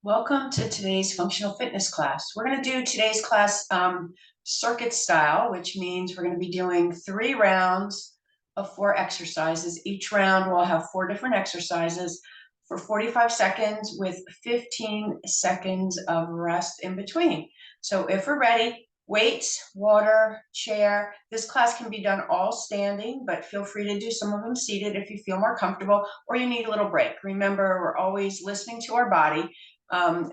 Welcome to today's functional fitness class. We're going to do today's class circuit style, which means we're going to be doing 3 rounds of 4 exercises. Each round will have 4 different exercises for 45 seconds with 15 seconds of rest in between. So if we're ready, weights, water, chair. This class can be done all standing, but feel free to do some of them seated if you feel more comfortable or you need a little break. Remember, we're always listening to our body.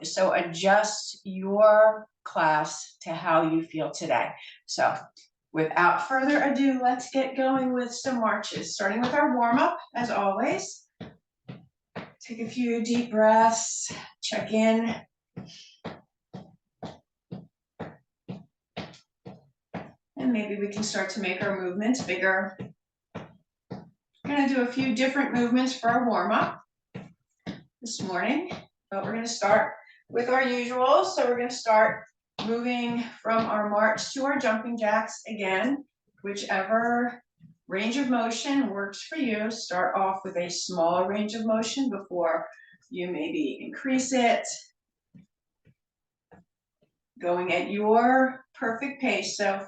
So adjust your class to how you feel today. So without further ado, let's get going with some marches, starting with our warm-up as always. Take a few deep breaths, check in. And maybe we can start to make our movements bigger. We're going to do a few different movements for our warm-up this morning. But we're going to start with our usual. So we're going to start moving from our march to our jumping jacks again, whichever range of motion works for you. Start off with a smaller range of motion before you maybe increase it. Going at your perfect pace. So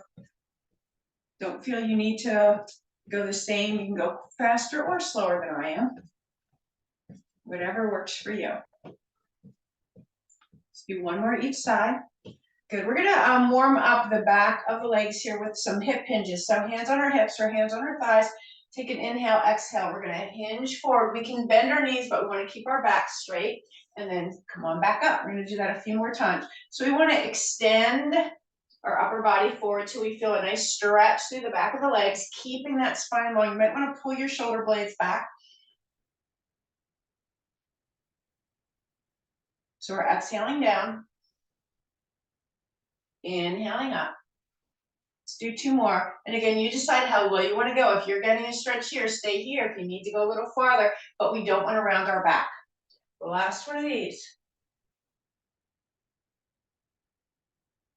don't feel you need to go the same. You can go faster or slower than I am. Whatever works for you. Let's do one more each side. Good. We're going to warm up the back of the legs here with some hip hinges. So hands on our hips or hands on our thighs. Take an inhale, exhale. We're going to hinge forward. We can bend our knees, but we want to keep our back straight. And then come on back up. We're going to do that a few more times. So we want to extend our upper body forward till we feel a nice stretch through the back of the legs, keeping that spine long. You might want to pull your shoulder blades back. So we're exhaling down. Inhaling up. Let's do 2 more. And again, you decide how low you want to go. If you're getting a stretch here, stay here. If you need to go a little farther, but we don't want to round our back. The last one of these.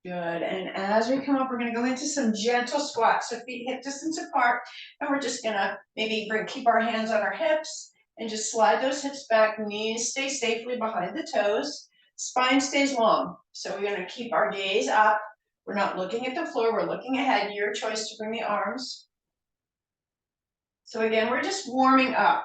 Good. And as we come up, we're going to go into some gentle squats. So feet hip distance apart. And we're just going to maybe keep our hands on our hips and just slide those hips back. Knees stay safely behind the toes. Spine stays long. So we're going to keep our gaze up. We're not looking at the floor. We're looking ahead. Your choice to bring the arms. So again, we're just warming up.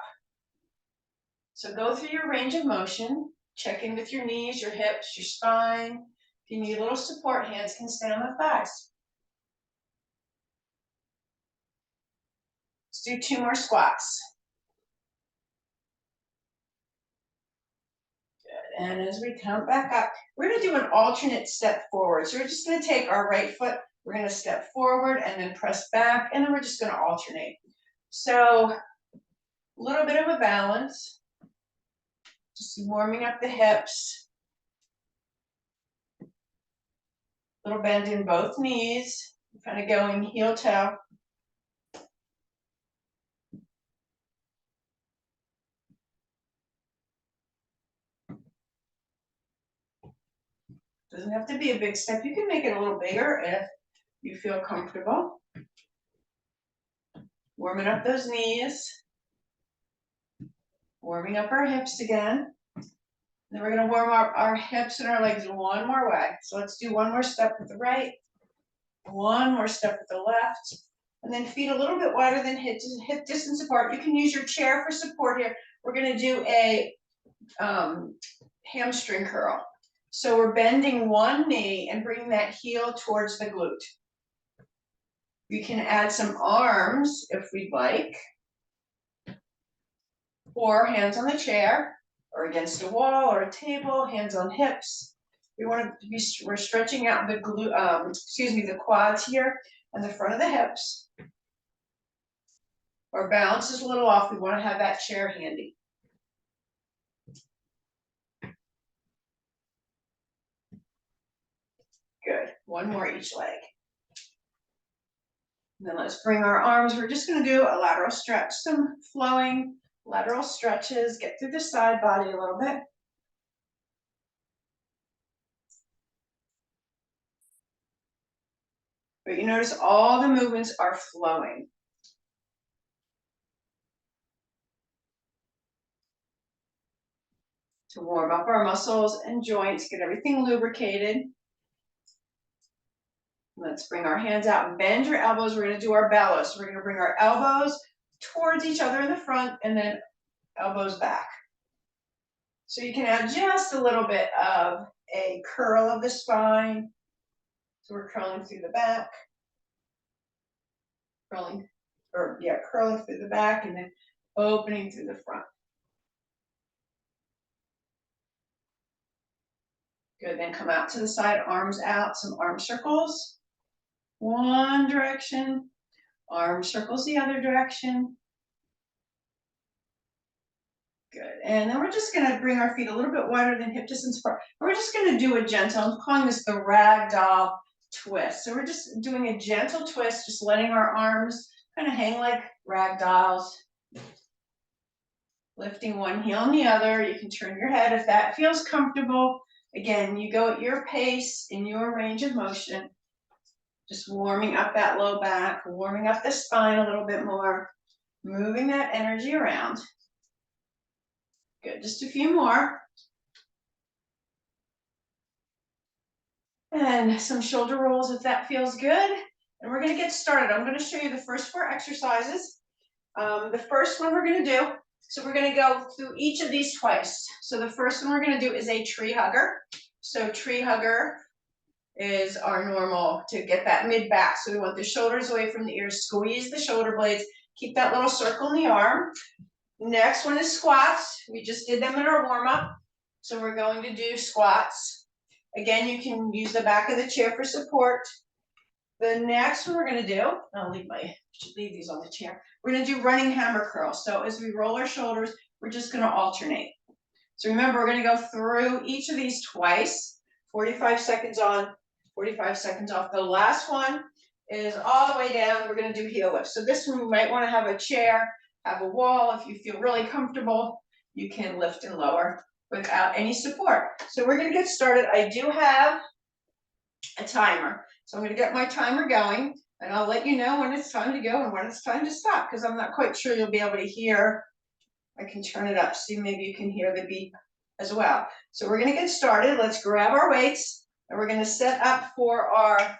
So go through your range of motion. Check in with your knees, your hips, your spine. If you need a little support, hands can stay on the thighs. Let's do 2 more squats. Good. And as we come back up, we're going to do an alternate step forward. So we're just going to take our right foot, we're going to step forward and then press back, and then we're just going to alternate. So a little bit of a balance. Just warming up the hips. Little bend in both knees. Kind of going heel toe. Doesn't have to be a big step. You can make it a little bigger if you feel comfortable. Warming up those knees. Warming up our hips again. Then we're going to warm up our hips and our legs one more way. So let's do one more step with the right. One more step with the left. And then feet a little bit wider than hip distance apart. You can use your chair for support here. We're going to do a hamstring curl. So we're bending one knee and bringing that heel towards the glute. You can add some arms if we'd like. Or hands on the chair or against a wall or a table, hands on hips. We're stretching out the the quads here and the front of the hips. Our balance is a little off. We want to have that chair handy. Good. One more each leg. And then let's bring our arms. We're just going to do a lateral stretch, some flowing lateral stretches. Get through the side body a little bit. But you notice all the movements are flowing. to warm up our muscles and joints, get everything lubricated. Let's bring our hands out and bend your elbows. We're going to do our bellows. So we're going to bring our elbows towards each other in the front and then elbows back. So you can add just a little bit of a curl of the spine. So we're curling through the back, curling through the back and then opening through the front. Good, then come out to the side, arms out, some arm circles. One direction, arm circles the other direction. Good, and then we're just gonna bring our feet a little bit wider than hip distance apart. We're just gonna do a gentle, I'm calling this the ragdoll twist. So we're just doing a gentle twist, just letting our arms kind of hang like ragdolls. Lifting one heel and the other. You can turn your head if that feels comfortable. Again, you go at your pace, in your range of motion. Just warming up that low back, warming up the spine a little bit more, moving that energy around. Good, just a few more. And some shoulder rolls if that feels good. And we're gonna get started. I'm gonna show you the first 4 exercises. The first one we're gonna do, so we're gonna go through each of these twice. So the first one we're gonna do is a tree hugger. So tree hugger is our normal to get that mid back. So we want the shoulders away from the ears, squeeze the shoulder blades, keep that little circle in the arm. Next one is squats. We just did them in our warm up. So we're going to do squats. Again, you can use the back of the chair for support. The next one we're going to do, should leave these on the chair. We're going to do running hammer curls. So as we roll our shoulders, we're just going to alternate. So remember, we're going to go through each of these twice, 45 seconds on, 45 seconds off. The last one is all the way down. We're going to do heel lifts. So this one, you might want to have a chair, have a wall. If you feel really comfortable, you can lift and lower without any support. So we're going to get started. I do have a timer. So I'm going to get my timer going, and I'll let you know when it's time to go and when it's time to stop, because I'm not quite sure you'll be able to hear. I can turn it up, see maybe you can hear the beep as well. So we're going to get started. Let's grab our weights, and we're going to set up for our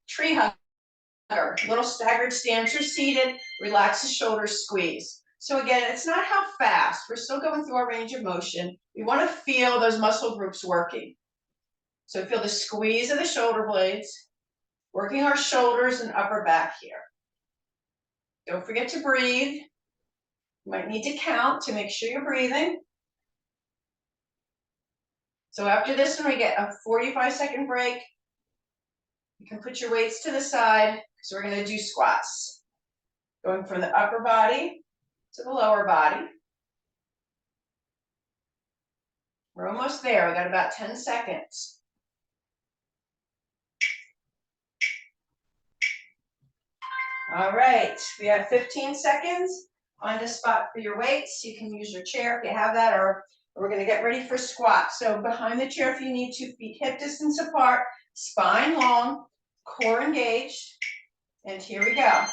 tree hugger. Little staggered stance or seated. Relax the shoulders, squeeze. So again, it's not how fast. We're still going through our range of motion. We want to feel those muscle groups working. So feel the squeeze of the shoulder blades, working our shoulders and upper back here. Don't forget to breathe. You might need to count to make sure you're breathing. So after this one, we get a 45-second break. You can put your weights to the side. So we're going to do squats. Going from the upper body to the lower body. We're almost there. We got about 10 seconds. All right, we have 15 seconds. Find a spot for your weights. You can use your chair if you have that, or we're going to get ready for squat. So behind the chair if you need, 2 feet hip distance apart, spine long, core engaged, and here we go.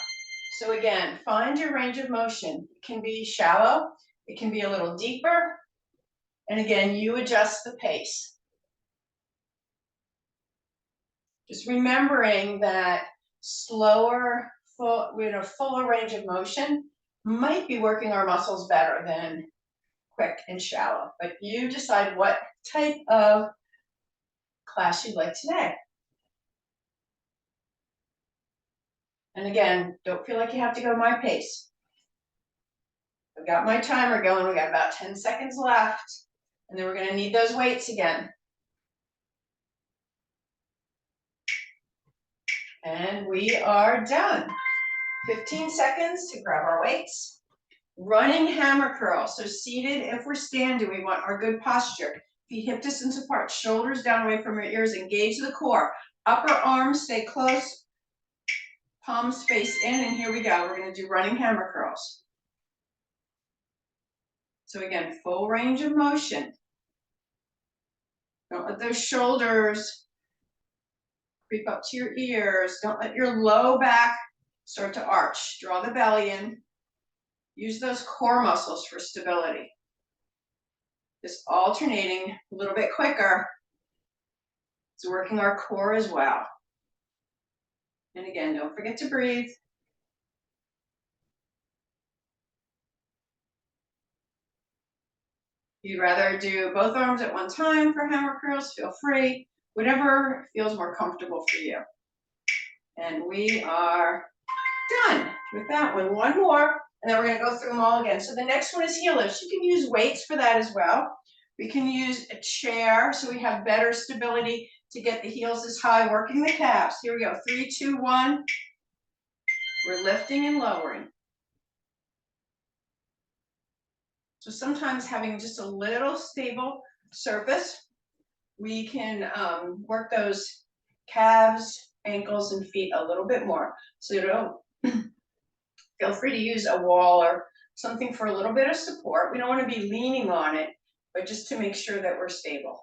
So again, find your range of motion. It can be shallow, it can be a little deeper, and again, you adjust the pace. Just remembering that slower, fuller range of motion might be working our muscles better than quick and shallow, but you decide what type of class you'd like today. And again, don't feel like you have to go my pace. I've got my timer going. We got about 10 seconds left, and then we're going to need those weights again. And we are done. 15 seconds to grab our weights. Running hammer curl. So seated, if we're standing, we want our good posture. Feet hip distance apart, shoulders down away from your ears, engage the core. Upper arms stay close, palms face in, and here we go. We're going to do running hammer curls. So again, full range of motion. Don't let those shoulders creep up to your ears. Don't let your low back start to arch. Draw the belly in. Use those core muscles for stability. Just alternating a little bit quicker. It's working our core as well. And again, don't forget to breathe. If you'd rather do both arms at one time for hammer curls, feel free. Whatever feels more comfortable for you. And we are done with that one. One more, and then we're going to go through them all again. So the next one is heel lifts. You can use weights for that as well. We can use a chair so we have better stability to get the heels as high, working the calves. Here we go. 3, 2, 1. We're lifting and lowering. So sometimes having just a little stable surface, we can work those calves, ankles, and feet a little bit more. So you don't feel free to use a wall or something for a little bit of support. We don't want to be leaning on it, but just to make sure that we're stable.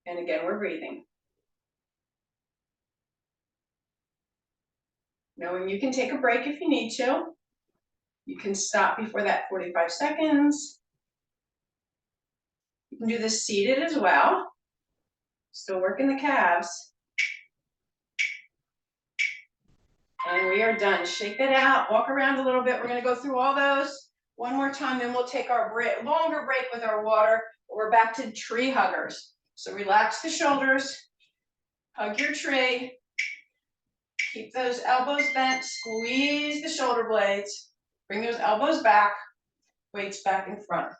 And again, we're breathing. Knowing you can take a break if you need to. You can stop before that 45 seconds. You can do this seated as well. Still working the calves. And we are done. Shake that out, walk around a little bit. We're going to go through all those one more time, then we'll take our longer break with our water. We're back to tree huggers. So relax the shoulders, hug your tree, keep those elbows bent, squeeze the shoulder blades, bring those elbows back, weights back in front.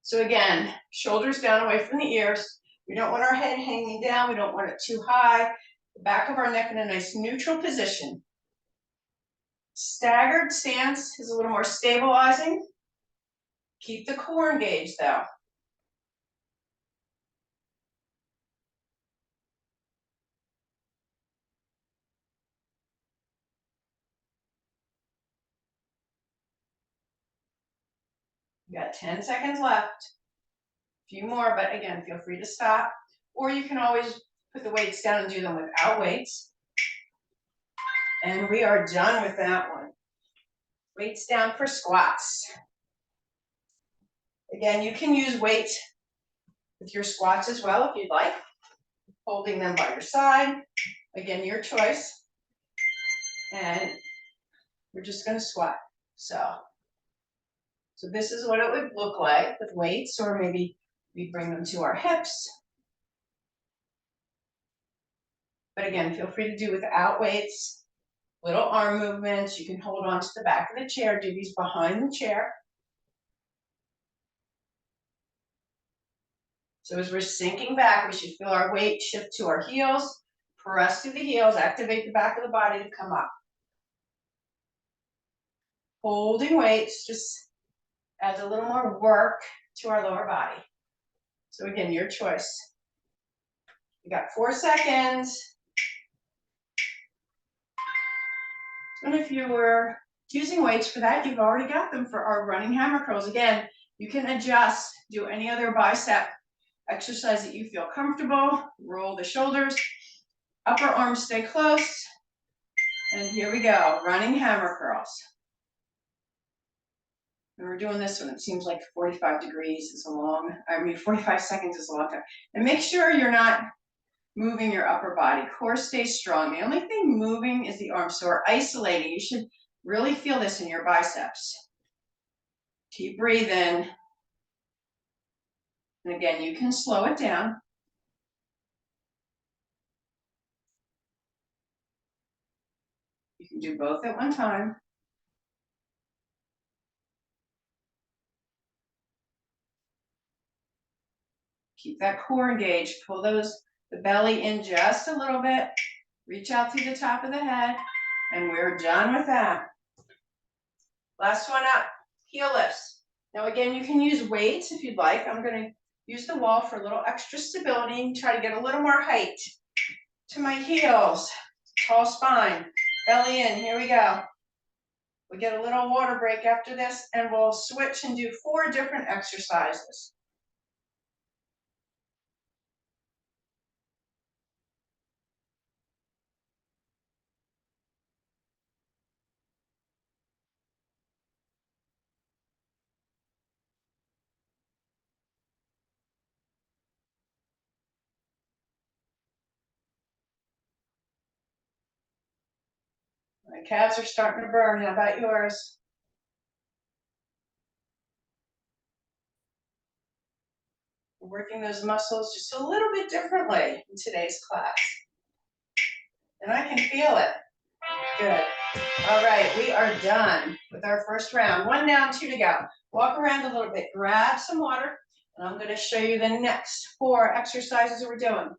So again, shoulders down away from the ears. We don't want our head hanging down. We don't want it too high. The back of our neck in a nice neutral position. Staggered stance is a little more stabilizing. Keep the core engaged though. You got 10 seconds left. A few more, but again, feel free to stop. Or you can always put the weights down and do them without weights. And we are done with that one. Weights down for squats. Again, you can use weights with your squats as well if you'd like. Holding them by your side. Again, your choice. And we're just going to squat. So this is what it would look like with weights, or maybe we bring them to our hips. But again, feel free to do without weights. Little arm movements. You can hold on to the back of the chair. Do these behind the chair. So as we're sinking back, we should feel our weight shift to our heels. Press through the heels. Activate the back of the body to come up. Holding weights just adds a little more work to our lower body. So again, your choice. You got 4 seconds. And if you were using weights for that, you've already got them for our running hammer curls. Again, you can adjust, do any other bicep exercise that you feel comfortable. Roll the shoulders. Upper arms stay close. And here we go, running hammer curls. And we're doing this when it seems like 45 degrees is 45 seconds is a long time. And make sure you're not moving your upper body. Core stays strong. The only thing moving is the arms. So we're isolating. You should really feel this in your biceps. Keep breathing. And again, you can slow it down. You can do both at one time. Keep that core engaged. Pull the belly in just a little bit. Reach out through the top of the head. And we're done with that. Last one up, heel lifts. Now again, you can use weights if you'd like. I'm going to use the wall for a little extra stability and try to get a little more height to my heels. Tall spine, belly in, here we go. We get a little water break after this, and we'll switch and do 4 different exercises. My calves are starting to burn. How about yours? We're working those muscles just a little bit differently in today's class. And I can feel it. Good. All right, we are done with our first round. 1 down, 2 to go. Walk around a little bit, grab some water, and I'm going to show you the next 4 exercises we're doing.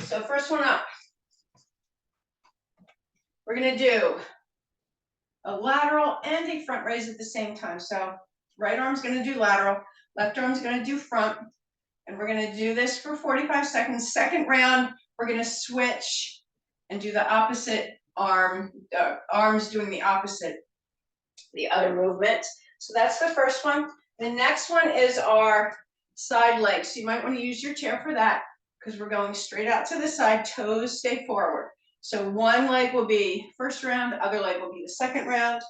So first one up, we're going to do a lateral and a front raise at the same time. So right arm's going to do lateral, left arm's going to do front, and we're going to do this for 45 seconds. Second round, we're going to switch and do the opposite arm, arms doing the opposite, the other movement. So that's the first one. The next one is our side leg. So you might want to use your chair for that because we're going straight out to the side, toes stay forward. So one leg will be first round, the other leg will be the second round.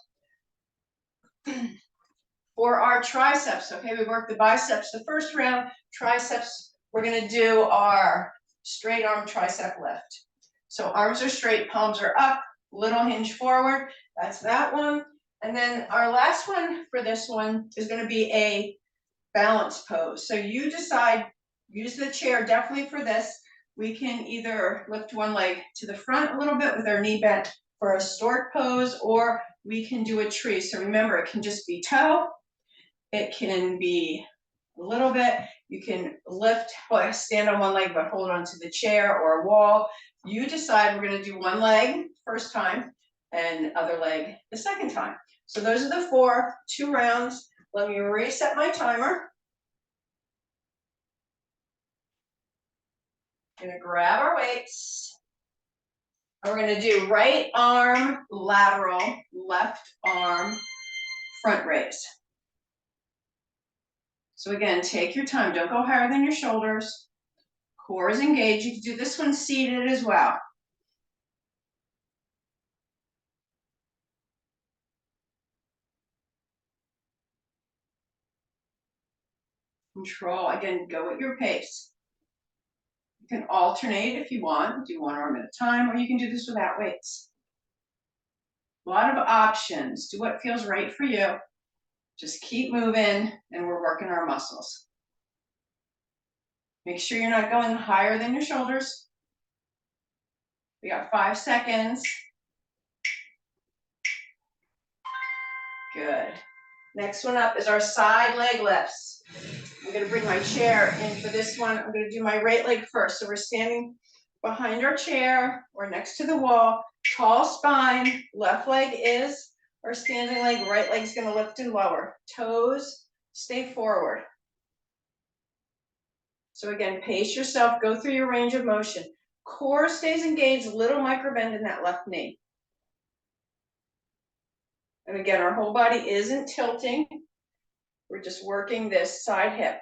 For our triceps, okay, we work the biceps the first round, triceps, we're going to do our straight arm tricep lift. So arms are straight, palms are up, little hinge forward, that's that one. And then our last one for this one is going to be a balance pose. So you decide, use the chair definitely for this. We can either lift one leg to the front a little bit with our knee bent for a stork pose, or we can do a tree. So remember, it can just be toe. It can be a little bit. You can lift, well, stand on one leg, but hold on to the chair or a wall. You decide. We're going to do one leg first time and other leg the second time. So those are the 4, 2 rounds. Let me reset my timer. Gonna grab our weights. And we're gonna do right arm lateral, left arm front raise. So again, take your time. Don't go higher than your shoulders. Core is engaged. You can do this one seated as well. Control, again, go at your pace. You can alternate if you want, do one arm at a time, or you can do this without weights. A lot of options. Do what feels right for you. Just keep moving, and we're working our muscles. Make sure you're not going higher than your shoulders. We got 5 seconds. Good. Next one up is our side leg lifts. I'm going to bring my chair in for this one. I'm going to do my right leg first. So we're standing behind our chair or next to the wall, tall spine, left leg is our standing leg, right leg's going to lift and lower. Toes stay forward. So again, pace yourself, go through your range of motion. Core stays engaged, little micro bend in that left knee. And again, our whole body isn't tilting. We're just working this side hip.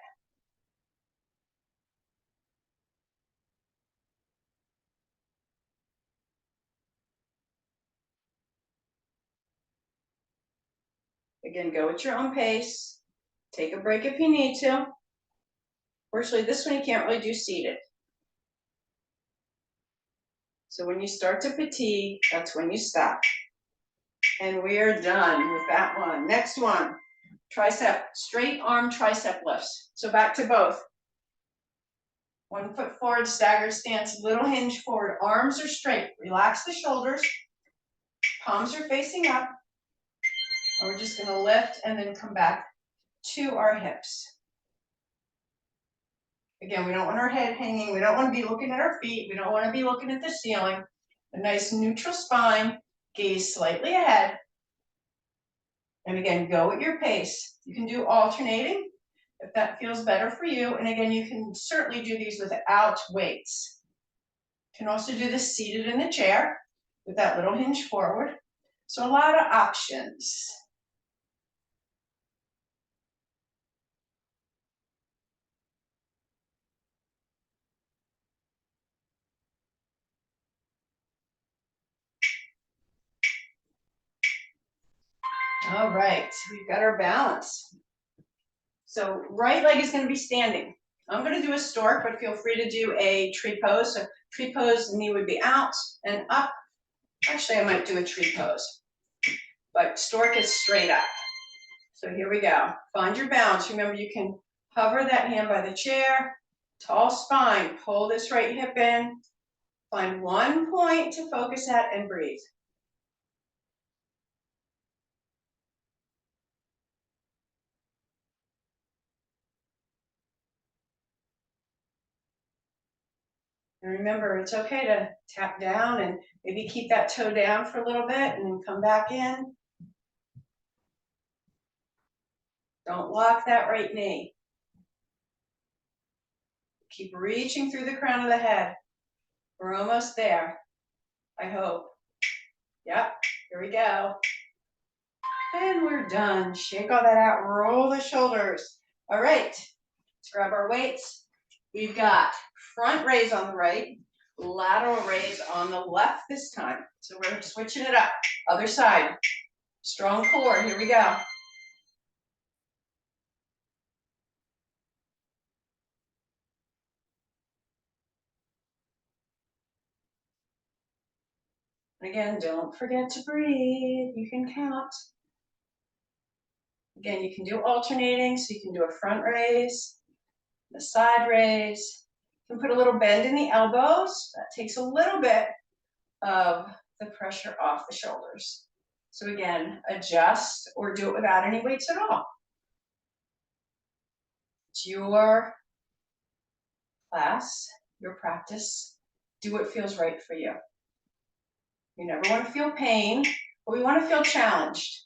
Again, go at your own pace. Take a break if you need to. Fortunately, this one you can't really do seated. So when you start to fatigue, that's when you stop. And we are done with that one. Next one, tricep, straight arm tricep lifts. So back to both. 1 foot forward, staggered stance, little hinge forward. Arms are straight. Relax the shoulders. Palms are facing up. And we're just going to lift and then come back to our hips. Again, we don't want our head hanging. We don't want to be looking at our feet. We don't want to be looking at the ceiling. A nice neutral spine, gaze slightly ahead. And again, go at your pace. You can do alternating if that feels better for you. And again, you can certainly do these without weights. You can also do this seated in the chair with that little hinge forward. So a lot of options. All right, we've got our balance. So right leg is going to be standing. I'm going to do a stork, but feel free to do a tree pose. So tree pose, the knee would be out and up. Actually, I might do a tree pose, but stork is straight up. So here we go. Find your balance. Remember, you can hover that hand by the chair, tall spine, pull this right hip in, find one point to focus at and breathe. And remember, it's okay to tap down and maybe keep that toe down for a little bit and then come back in. Don't lock that right knee. Keep reaching through the crown of the head. We're almost there, I hope. Yep, here we go. And we're done. Shake all that out, roll the shoulders. All right, let's grab our weights. We've got front raise on the right, lateral raise on the left this time. So we're switching it up. Other side. Strong core, here we go. Again, don't forget to breathe. You can count. Again, you can do alternating, so you can do a front raise, a side raise. You can put a little bend in the elbows. That takes a little bit of the pressure off the shoulders. So again, adjust or do it without any weights at all. It's your class, your practice. Do what feels right for you. You never want to feel pain, but we want to feel challenged.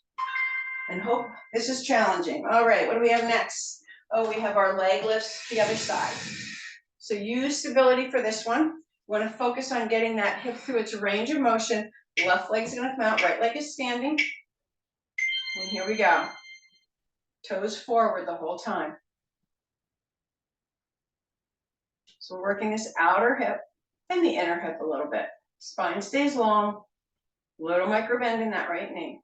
And hope this is challenging. All right, what do we have next? Oh, we have our leg lifts the other side. So use stability for this one. We want to focus on getting that hip through its range of motion. Left leg's going to come out, right leg is standing. And here we go. Toes forward the whole time. So we're working this outer hip and the inner hip a little bit. Spine stays long. Little micro bend in that right knee.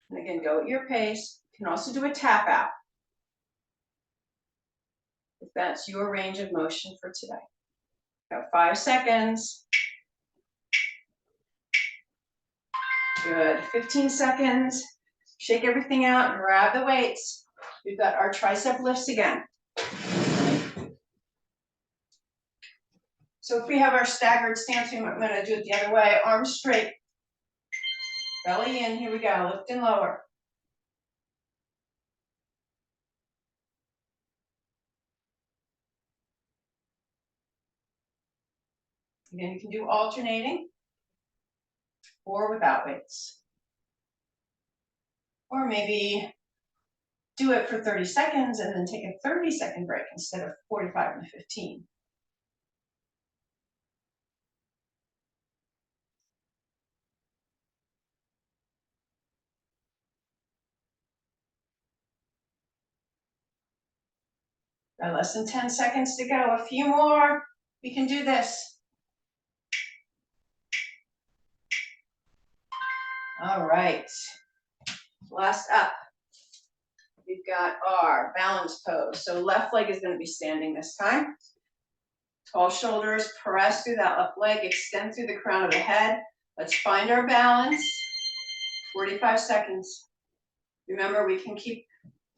And again, go at your pace. You can also do a tap out, if that's your range of motion for today. Got 5 seconds. Good, 15 seconds. Shake everything out, grab the weights. We've got our tricep lifts again. So if we have our staggered stance, I'm gonna do it the other way. Arms straight, belly in, here we go, lift and lower. Again, you can do alternating or without weights. Or maybe do it for 30 seconds and then take a 30-second break instead of 45 and 15. Got less than 10 seconds to go. A few more. We can do this. All right. Last up. We've got our balance pose. So left leg is going to be standing this time. Tall shoulders, press through that left leg, extend through the crown of the head. Let's find our balance. 45 seconds. Remember, we can keep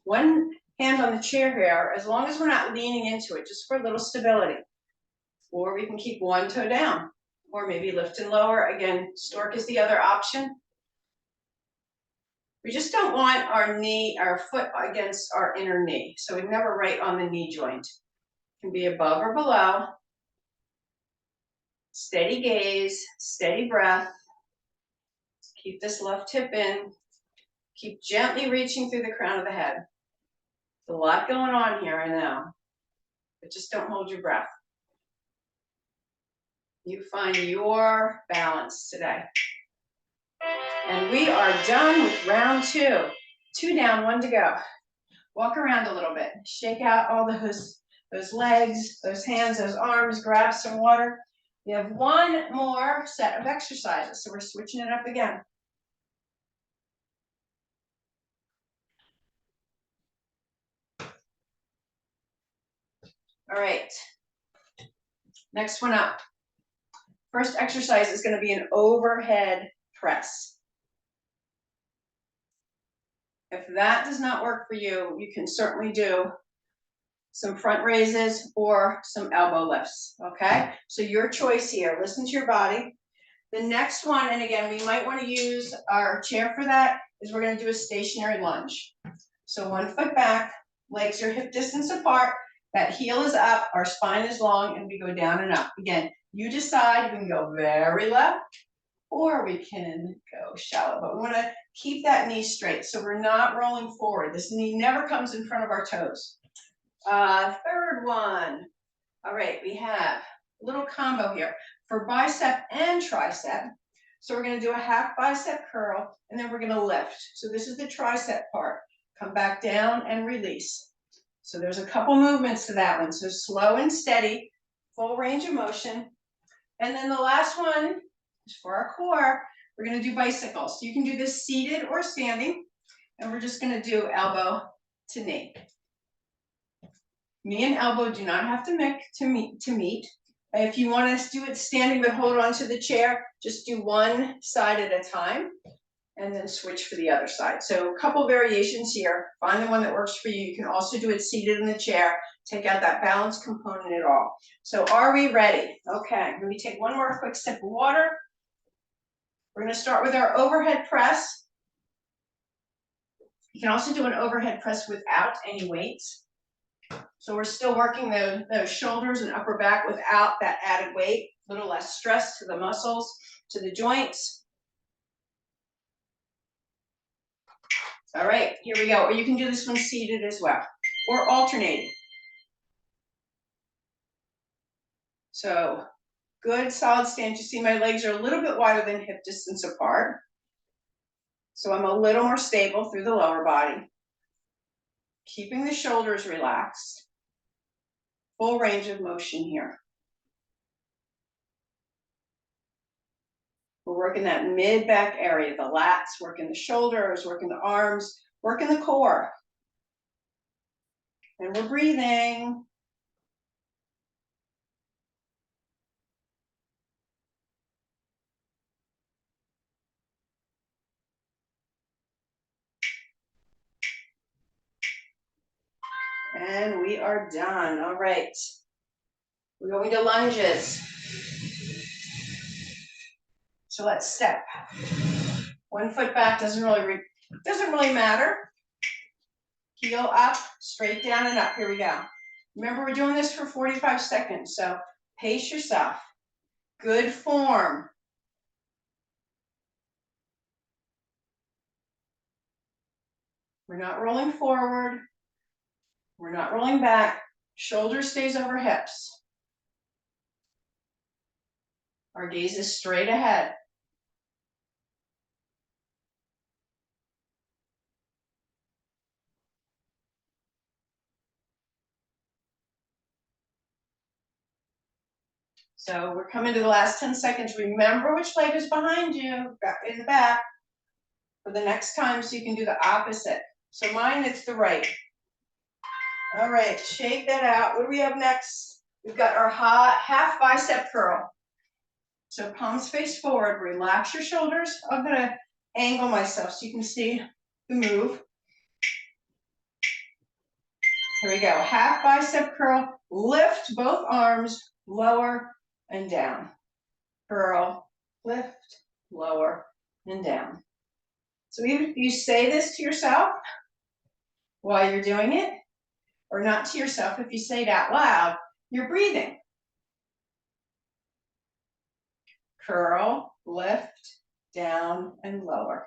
one hand on the chair here as long as we're not leaning into it, just for a little stability. Or we can keep one toe down, or maybe lift and lower. Again, stork is the other option. We just don't want our knee, our foot against our inner knee. So we're never right on the knee joint. It can be above or below. Steady gaze, steady breath. Keep this left hip in. Keep gently reaching through the crown of the head. There's a lot going on here, I know. But just don't hold your breath. You find your balance today. And we are done with round 2. 2 down, 1 to go. Walk around a little bit. Shake out all those legs, those hands, those arms. Grab some water. We have one more set of exercises, so we're switching it up again. All right. Next one up. First exercise is going to be an overhead press. If that does not work for you, you can certainly do some front raises or some elbow lifts, okay? So your choice here, listen to your body. The next one, and again, we might want to use our chair for that, is we're going to do a stationary lunge. So 1 foot back, legs are hip distance apart, that heel is up, our spine is long, and we go down and up. Again, you decide, we can go very left, or we can go shallow, but we want to keep that knee straight, so we're not rolling forward. This knee never comes in front of our toes. Third one. All right, we have a little combo here for bicep and tricep. So we're going to do a half bicep curl, and then we're going to lift. So this is the tricep part. Come back down and release. So there's a couple movements to that one. So slow and steady, full range of motion. And then the last one is for our core. We're going to do bicycles. So you can do this seated or standing, and we're just going to do elbow to knee. Knee and elbow do not have to meet. If you want to do it standing but hold on to the chair, just do one side at a time and then switch for the other side. So a couple variations here. Find the one that works for you. You can also do it seated in the chair. Take out that balance component at all. So are we ready? Okay, let me take one more quick sip of water. We're going to start with our overhead press. You can also do an overhead press without any weights. So we're still working those shoulders and upper back without that added weight, a little less stress to the muscles, to the joints. All right, here we go. Or you can do this one seated as well, or alternating. So good solid stance. You see my legs are a little bit wider than hip distance apart. So I'm a little more stable through the lower body. Keeping the shoulders relaxed. Full range of motion here. We're working that mid-back area, the lats, working the shoulders, working the arms, working the core. And we're breathing. And we are done. All right. We're going to lunges. So let's step. 1 foot back doesn't really matter. Heel up, straight down and up. Here we go. Remember, we're doing this for 45 seconds, so pace yourself. Good form. We're not rolling forward. We're not rolling back. Shoulder stays over hips. Our gaze is straight ahead. So we're coming to the last 10 seconds. Remember which leg is behind you, in the back, for the next time, so you can do the opposite. So mine, it's the right. All right, shake that out. What do we have next? We've got our half bicep curl. So palms face forward, relax your shoulders. I'm gonna angle myself so you can see the move. Here we go, half bicep curl. Lift both arms, lower and down. Curl, lift, lower and down. So even if you say this to yourself while you're doing it, or not to yourself, if you say it out loud, you're breathing. Curl, lift, down, and lower.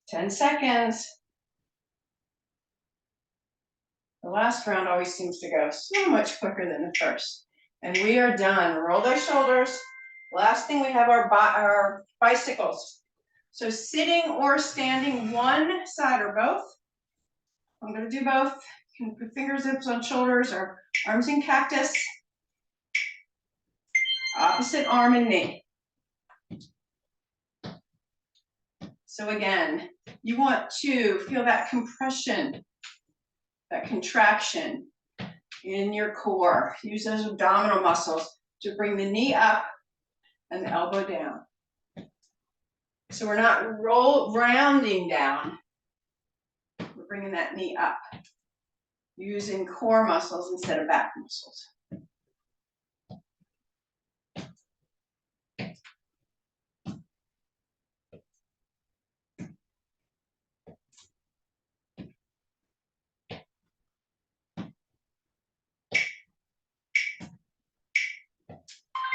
Ten seconds. The last round always seems to go so much quicker than the first. And we are done. Roll those shoulders. Last thing, we have our bicycles. So sitting or standing, one side or both. I'm going to do both. You can put finger zips on shoulders or arms in cactus. Opposite arm and knee. So again, you want to feel that compression, that contraction in your core. Use those abdominal muscles to bring the knee up and the elbow down. So we're not rounding down. We're bringing that knee up, using core muscles instead of back muscles.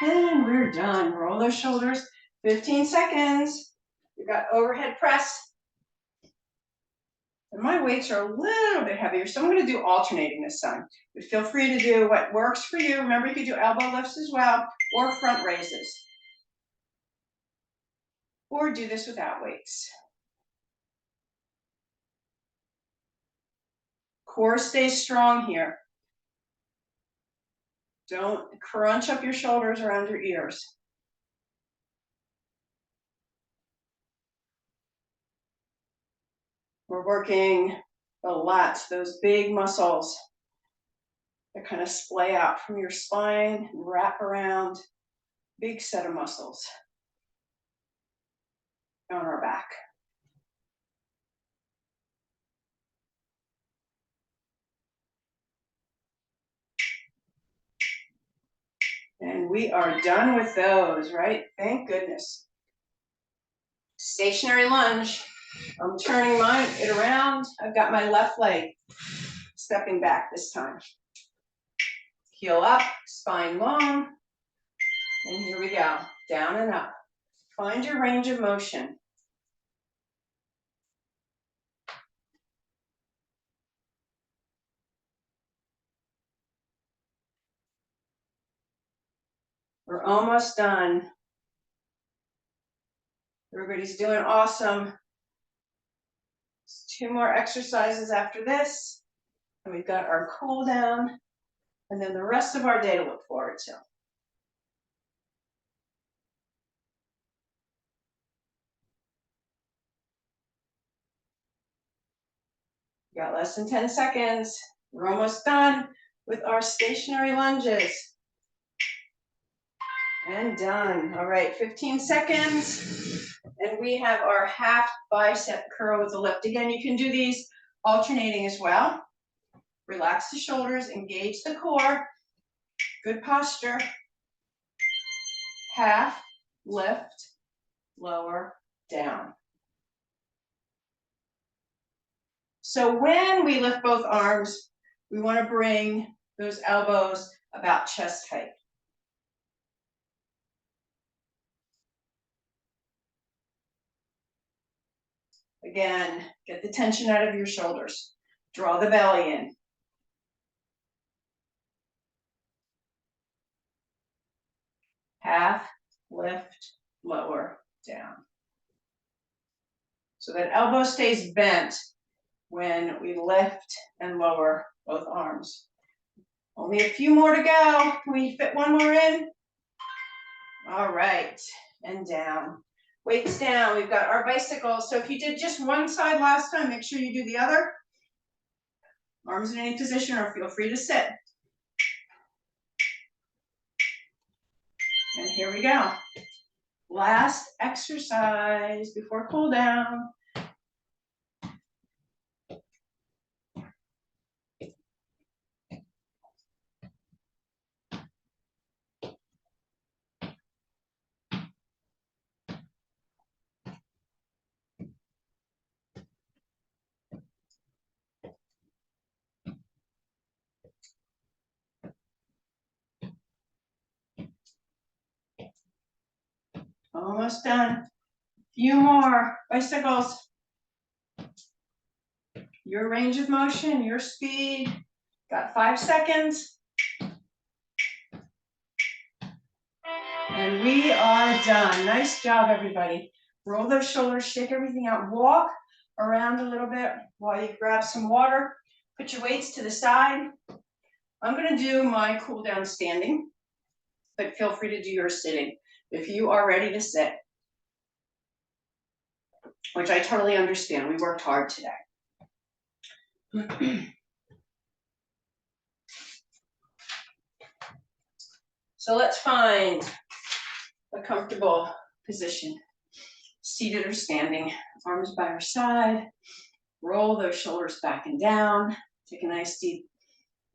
And we're done. Roll those shoulders. 15 seconds. We've got overhead press. And my weights are a little bit heavier, so I'm going to do alternating this time. But feel free to do what works for you. Remember, you can do elbow lifts as well, or front raises. Or do this without weights. Core stays strong here. Don't crunch up your shoulders around your ears. We're working the lats, those big muscles that kind of splay out from your spine and wrap around. Big set of muscles on our back. And we are done with those, right? Thank goodness. Stationary lunge. I'm turning it around. I've got my left leg stepping back this time. Heel up, spine long. And here we go, down and up. Find your range of motion. We're almost done. Everybody's doing awesome. Just 2 more exercises after this. And we've got our cool down and then the rest of our day to look forward to. Got less than 10 seconds. We're almost done with our stationary lunges. And done. All right, 15 seconds. And we have our half bicep curl with the lift. Again, you can do these alternating as well. Relax the shoulders, engage the core. Good posture. Half, lift, lower, down. So when we lift both arms, we want to bring those elbows about chest height. Again, get the tension out of your shoulders. Draw the belly in. Half, lift, lower, down. So that elbow stays bent when we lift and lower both arms. Only a few more to go. Can we fit one more in? All right, and down. Weights down. We've got our bicycles. So if you did just one side last time, make sure you do the other. Arms in any position, or feel free to sit. And here we go. Last exercise before cool down. Almost done. Few more bicycles. Your range of motion, your speed. Got 5 seconds. And we are done. Nice job, everybody. Roll those shoulders, shake everything out, walk around a little bit while you grab some water. Put your weights to the side. I'm going to do my cool down standing, but feel free to do yours sitting if you are ready to sit, which I totally understand. We worked hard today. So let's find a comfortable position, seated or standing, arms by our side. Roll those shoulders back and down. Take a nice deep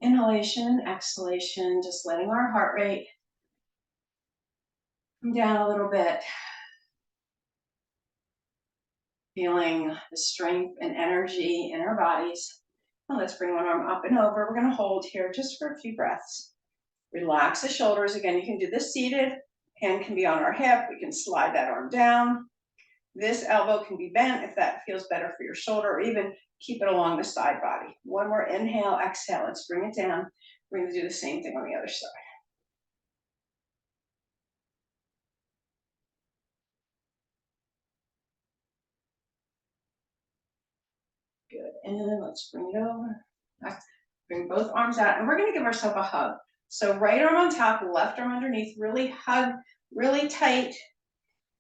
inhalation, exhalation, just letting our heart rate come down a little bit. Feeling the strength and energy in our bodies. Now let's bring one arm up and over. We're going to hold here just for a few breaths. Relax the shoulders. Again, you can do this seated. Hand can be on our hip. We can slide that arm down. This elbow can be bent if that feels better for your shoulder, or even keep it along the side body. One more inhale, exhale. Let's bring it down. We're going to do the same thing on the other side. Good. And then let's bring it over. Bring both arms out. And we're going to give ourselves a hug. So right arm on top, left arm underneath. Really hug, really tight.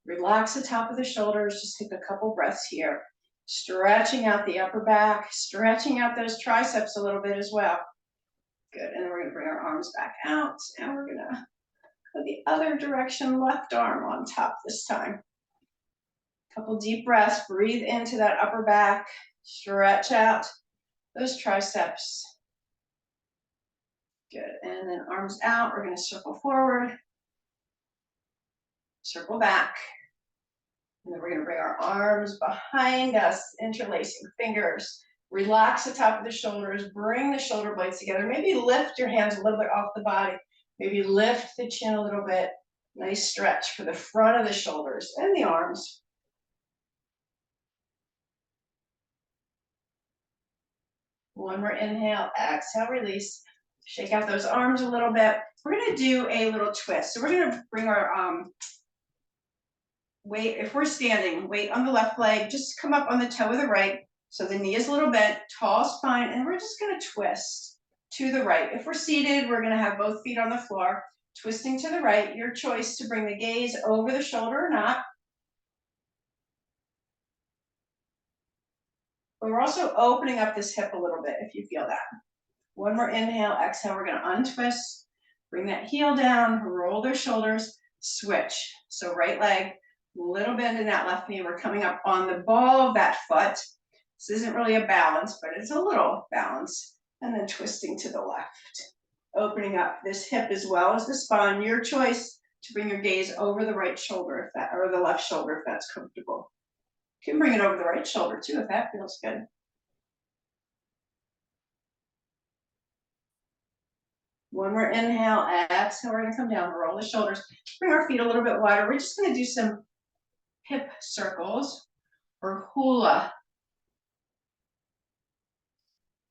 Relax the top of the shoulders. Just take a couple breaths here. Stretching out the upper back. Stretching out those triceps a little bit as well. Good. And then we're going to bring our arms back out. And we're going to go the other direction. Left arm on top this time. Couple deep breaths. Breathe into that upper back. Stretch out those triceps. Good. And then arms out. We're going to circle forward. Circle back. And then we're going to bring our arms behind us, interlacing fingers. Relax the top of the shoulders. Bring the shoulder blades together. Maybe lift your hands a little bit off the body. Maybe lift the chin a little bit. Nice stretch for the front of the shoulders and the arms. One more inhale, exhale, release. Shake out those arms a little bit. We're going to do a little twist. So we're going to bring our weight, if we're standing, weight on the left leg, just come up on the toe of the right. So the knee is a little bent, tall spine, and we're just going to twist to the right. If we're seated, we're going to have both feet on the floor, twisting to the right. Your choice to bring the gaze over the shoulder or not. But we're also opening up this hip a little bit if you feel that. One more inhale, exhale. We're going to untwist, bring that heel down, roll their shoulders, switch. So right leg, little bend in that left knee. We're coming up on the ball of that foot. This isn't really a balance, but it's a little balance. And then twisting to the left. Opening up this hip as well as the spine. Your choice to bring your gaze over the right shoulder if that, or the left shoulder if that's comfortable. You can bring it over the right shoulder too if that feels good. One more inhale, exhale. We're going to come down, roll the shoulders, bring our feet a little bit wider. We're just going to do some hip circles or hula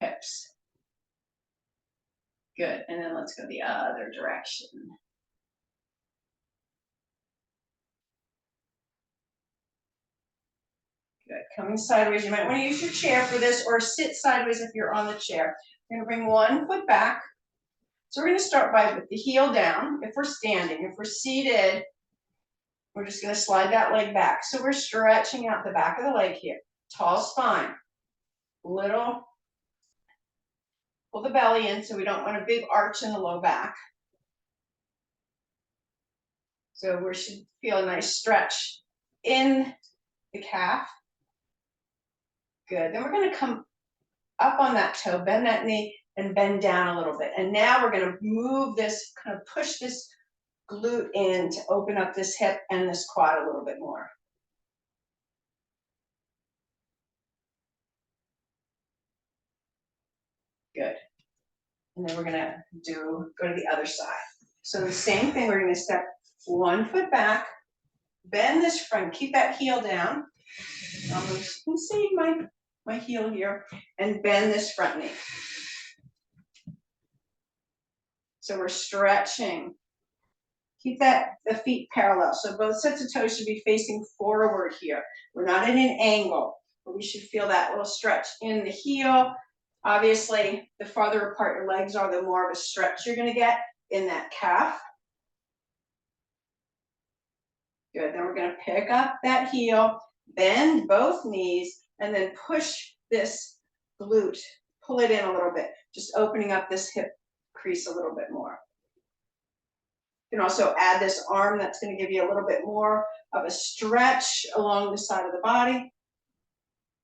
hips. Good. And then let's go the other direction. Good. Coming sideways. You might want to use your chair for this or sit sideways if you're on the chair. You're going to bring one foot back. So we're going to start by with the heel down. If we're standing, if we're seated, we're just going to slide that leg back. So we're stretching out the back of the leg here. Tall spine. Little. Pull the belly in so we don't want a big arch in the low back. So we should feel a nice stretch in the calf. Good. Then we're going to come up on that toe, bend that knee, and bend down a little bit. And now we're going to move this, kind of push this glute in to open up this hip and this quad a little bit more. Good. And then we're going to go to the other side. So the same thing, we're going to step one foot back, bend this front, keep that heel down. Almost, you can see my heel here, and bend this front knee. So we're stretching Keep the feet parallel. So both sets of toes should be facing forward here. We're not at an angle, but we should feel that little stretch in the heel. Obviously, the farther apart your legs are, the more of a stretch you're gonna get in that calf. Good, then we're gonna pick up that heel, bend both knees, and then push this glute, pull it in a little bit, just opening up this hip crease a little bit more. You can also add this arm, that's gonna give you a little bit more of a stretch along the side of the body.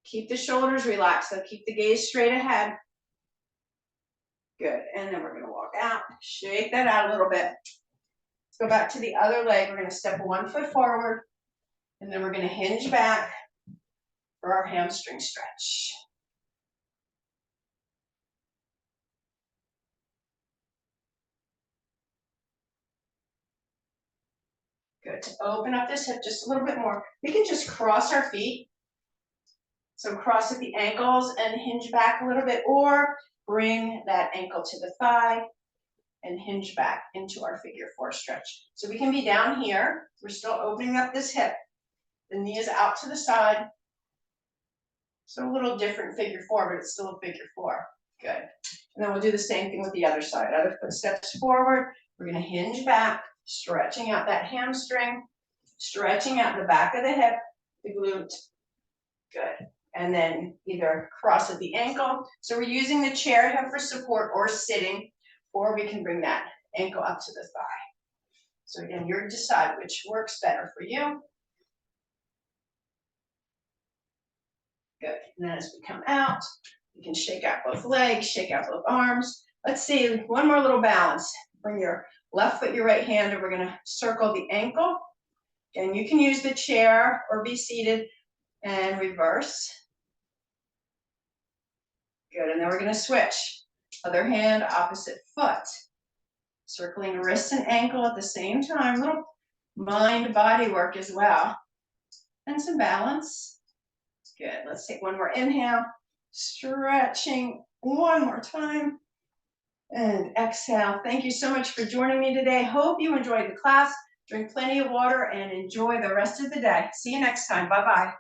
Keep the shoulders relaxed, so keep the gaze straight ahead. Good, and then we're gonna walk out, shake that out a little bit. Let's go back to the other leg. We're gonna step one foot forward, and then we're gonna hinge back for our hamstring stretch. Good, to open up this hip just a little bit more. We can just cross our feet. So cross at the ankles and hinge back a little bit, or bring that ankle to the thigh and hinge back into our figure four stretch. So we can be down here. We're still opening up this hip. The knee is out to the side. So a little different figure four, but it's still a figure four. Good. And then we'll do the same thing with the other side. Other foot steps forward. We're going to hinge back, stretching out that hamstring, stretching out the back of the hip, the glute. Good. And then either cross at the ankle. So we're using the chair here for support, or sitting, or we can bring that ankle up to the thigh. So again, you decide which works better for you. Good. And then as we come out, you can shake out both legs, shake out both arms. Let's see, one more little balance. Bring your left foot, your right hand, and we're going to circle the ankle. And you can use the chair or be seated and reverse. Good, and then we're gonna switch. Other hand, opposite foot. Circling wrist and ankle at the same time. Little mind-body work as well. And some balance. Good, let's take one more inhale. Stretching one more time. And exhale. Thank you so much for joining me today. Hope you enjoyed the class. Drink plenty of water and enjoy the rest of the day. See you next time. Bye-bye.